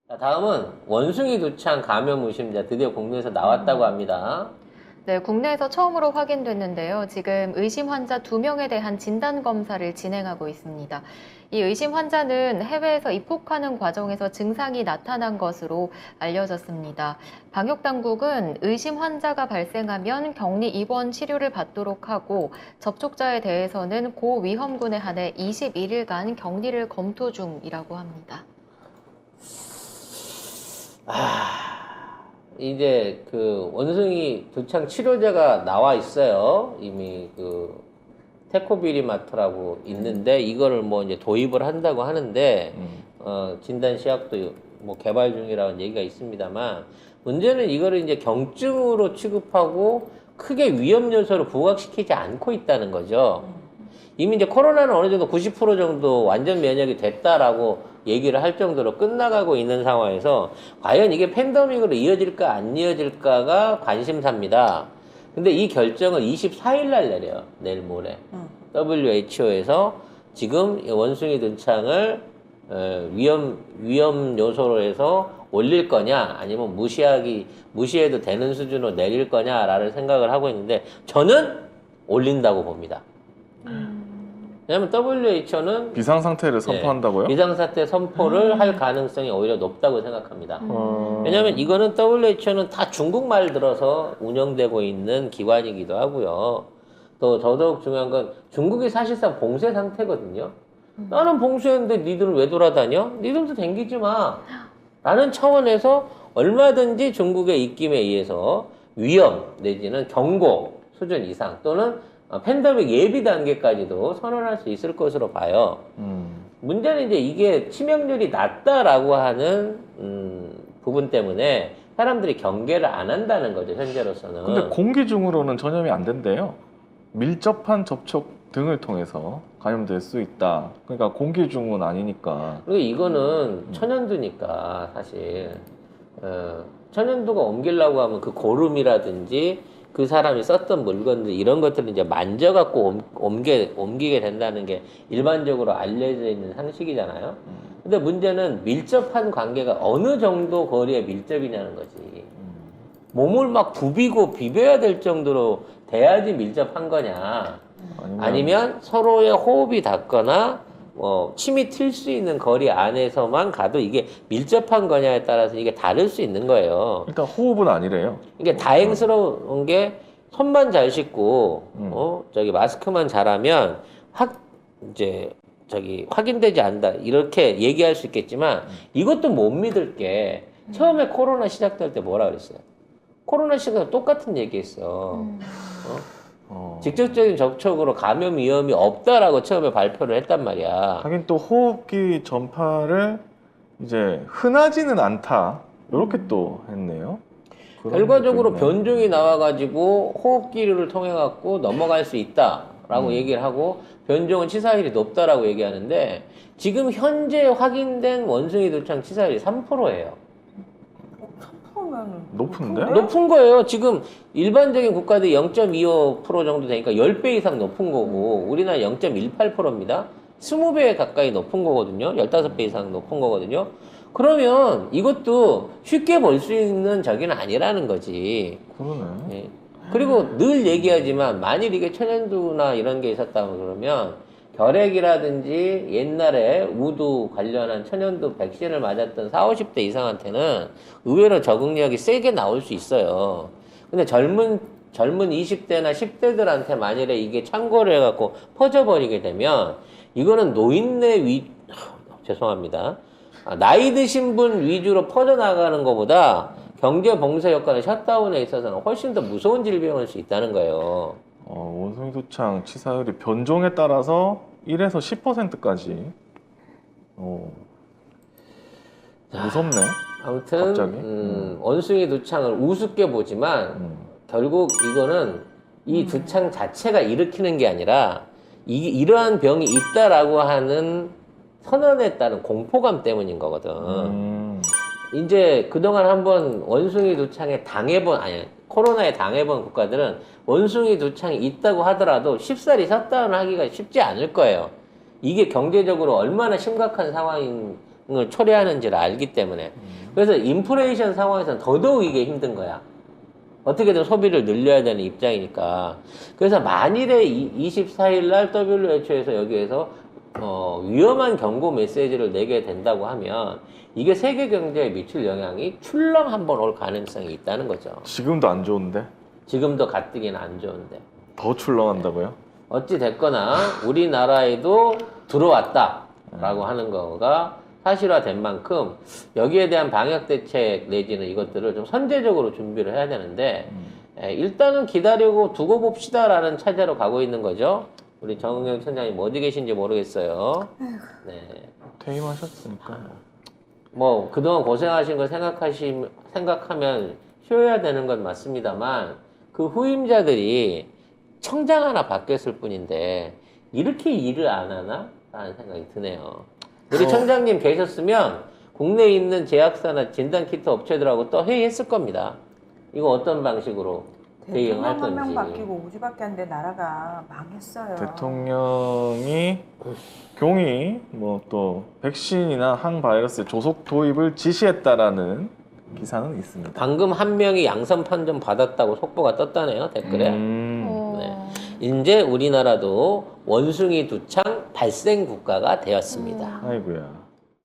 자, 다음은 원숭이 두창 감염 의심자 드디어 국내에서 나왔다고 합니다. 네, 국내에서 처음으로 확인됐는데요. 지금 의심 환자 2명에 대한 진단 검사를 진행하고 있습니다. 이 의심 환자는 해외에서 입국하는 과정에서 증상이 나타난 것으로 알려졌습니다. 방역 당국은 의심 환자가 발생하면 격리 입원 치료를 받도록 하고 접촉자에 대해서는 고위험군에 한해 21일간 격리를 검토 중이라고 합니다. 이제 그 원숭이 두창 치료제가 나와 있어요. 이미 그 테코비리마트라고 있는데 이거를 뭐 이제 도입을 한다고 하는데 진단 시약도 뭐 개발 중이라는 얘기가 있습니다만 문제는 이거를 이제 경증으로 취급하고 크게 위험 요소를 부각시키지 않고 있다는 거죠. 이미 이제 코로나는 어느 정도 90% 정도 완전 면역이 됐다라고 얘기를 할 정도로 끝나가고 있는 상황에서 과연 이게 팬데믹으로 이어질까 안 이어질까가 관심사입니다. 근데 이 결정을 24일 날 내려요. 내일 모레. WHO에서 지금 원숭이 등창을 위험 요소로 해서 올릴 거냐 아니면 무시해도 되는 수준으로 내릴 거냐라는 생각을 하고 있는데 저는 올린다고 봅니다. 왜냐면 WHO는 비상상태를 선포한다고요? 비상사태 선포를 할 가능성이 오히려 높다고 생각합니다. 왜냐면 이거는 WHO는 다 중국말 들어서 운영되고 있는 기관이기도 하고요. 또 더더욱 중요한 건 중국이 사실상 봉쇄 상태거든요. 나는 봉쇄했는데 니들은 왜 돌아다녀? 니들도 댕기지 마. 라는 차원에서 얼마든지 중국의 입김에 의해서 위험 내지는 경고 수준 이상 또는 팬데믹 예비 단계까지도 선언할 수 있을 것으로 봐요. 문제는 이제 이게 치명률이 낮다라고 하는 부분 때문에 사람들이 경계를 안 한다는 거죠, 현재로서는. 근데 공기 중으로는 전염이 안 된대요. 밀접한 접촉 등을 통해서 감염될 수 있다. 그러니까 공기 중은 아니니까. 그리고 이거는 천연두니까 사실 천연두가 옮기려고 하면 그 고름이라든지 그 사람이 썼던 물건들 이런 것들을 이제 만져갖고 옮기게 된다는 게 일반적으로 알려져 있는 상식이잖아요. 근데 문제는 밀접한 관계가 어느 정도 거리에 밀접이냐는 거지. 몸을 막 부비고 비벼야 될 정도로 돼야지 밀접한 거냐. 아니면 서로의 호흡이 닿거나 침이 튈 수 있는 거리 안에서만 가도 이게 밀접한 거냐에 따라서 이게 다를 수 있는 거예요. 일단 호흡은 아니래요. 이게 다행스러운 게 손만 잘 씻고 마스크만 잘하면 확인되지 않는다 이렇게 얘기할 수 있겠지만 이것도 못 믿을 게 처음에 코로나 시작될 때 뭐라 그랬어요? 코로나 시작할 때 똑같은 얘기했어. 직접적인 접촉으로 감염 위험이 없다라고 처음에 발표를 했단 말이야. 하긴 또 호흡기 전파를 이제 흔하지는 않다. 이렇게 또 했네요. 결과적으로 것도 있네. 변종이 나와가지고 호흡기를 통해 갖고 넘어갈 수 있다라고 얘기를 하고 변종은 치사율이 높다라고 얘기하는데 지금 현재 확인된 원숭이 두창 치사율이 3%예요. 높은데? 높은 거예요. 지금 일반적인 국가들이 0.25% 정도 되니까 10배 이상 높은 거고 우리나라 0.18%입니다. 20배 가까이 높은 거거든요. 15배 이상 높은 거거든요. 그러면 이것도 쉽게 볼 수 있는 적은 아니라는 거지. 그러네. 예. 그리고 늘 얘기하지만 만일 이게 천연두나 이런 게 있었다면 그러면 결핵이라든지 옛날에 우두 관련한 천연두 백신을 맞았던 40, 50대 이상한테는 의외로 적응력이 세게 나올 수 있어요. 근데 젊은 20대나 10대들한테 만일에 이게 참고를 해갖고 퍼져버리게 되면 이거는 죄송합니다. 나이 드신 분 위주로 퍼져나가는 것보다 경제 봉쇄 효과는 셧다운에 있어서는 훨씬 더 무서운 질병일 수 있다는 거예요. 원숭이 두창 치사율이 변종에 따라서 1에서 10%까지. 무섭네. 아무튼 갑자기? 원숭이 두창을 우습게 보지만 결국 이거는 이 두창 자체가 일으키는 게 아니라 이러한 병이 있다라고 하는 선언에 따른 공포감 때문인 거거든. 이제 그동안 한번 원숭이 두창에 코로나에 당해본 국가들은 원숭이 두창이 있다고 하더라도 쉽사리 셧다운 하기가 쉽지 않을 거예요. 이게 경제적으로 얼마나 심각한 상황인 초래하는지를 알기 때문에. 그래서 인플레이션 상황에서는 더더욱 이게 힘든 거야. 어떻게든 소비를 늘려야 되는 입장이니까. 그래서 만일에 24일 날 WHO에서 여기에서 위험한 경고 메시지를 내게 된다고 하면 이게 세계 경제에 미칠 영향이 출렁 한번 올 가능성이 있다는 거죠. 지금도 안 좋은데 지금도 가뜩이나 안 좋은데. 더 출렁한다고요? 어찌 됐거나 우리나라에도 들어왔다라고 하는 거가 사실화된 만큼 여기에 대한 방역 대책 내지는 이것들을 좀 선제적으로 준비를 해야 되는데 일단은 기다리고 두고 봅시다라는 차제로 가고 있는 거죠. 우리 정은경 청장님 어디 계신지 모르겠어요. 네. 퇴임하셨으니까. 뭐 그동안 고생하신 걸 생각하면 쉬어야 되는 건 맞습니다만 그 후임자들이 청장 하나 바뀌었을 뿐인데 이렇게 일을 안 하나? 라는 생각이 드네요. 우리 청장님 계셨으면 국내에 있는 제약사나 진단키트 업체들하고 또 회의했을 겁니다. 이거 어떤 방식으로 대응할 대통령 한 명 건지. 바뀌고 5주밖에 안 돼 나라가 망했어요. 대통령이 경위 뭐 또 백신이나 항바이러스 조속 도입을 지시했다라는 기사는 있습니다. 방금 한 명이 양성 판정 받았다고 속보가 떴다네요, 댓글에. 네. 이제 우리나라도 원숭이 두창 발생 국가가 되었습니다. 아이고야.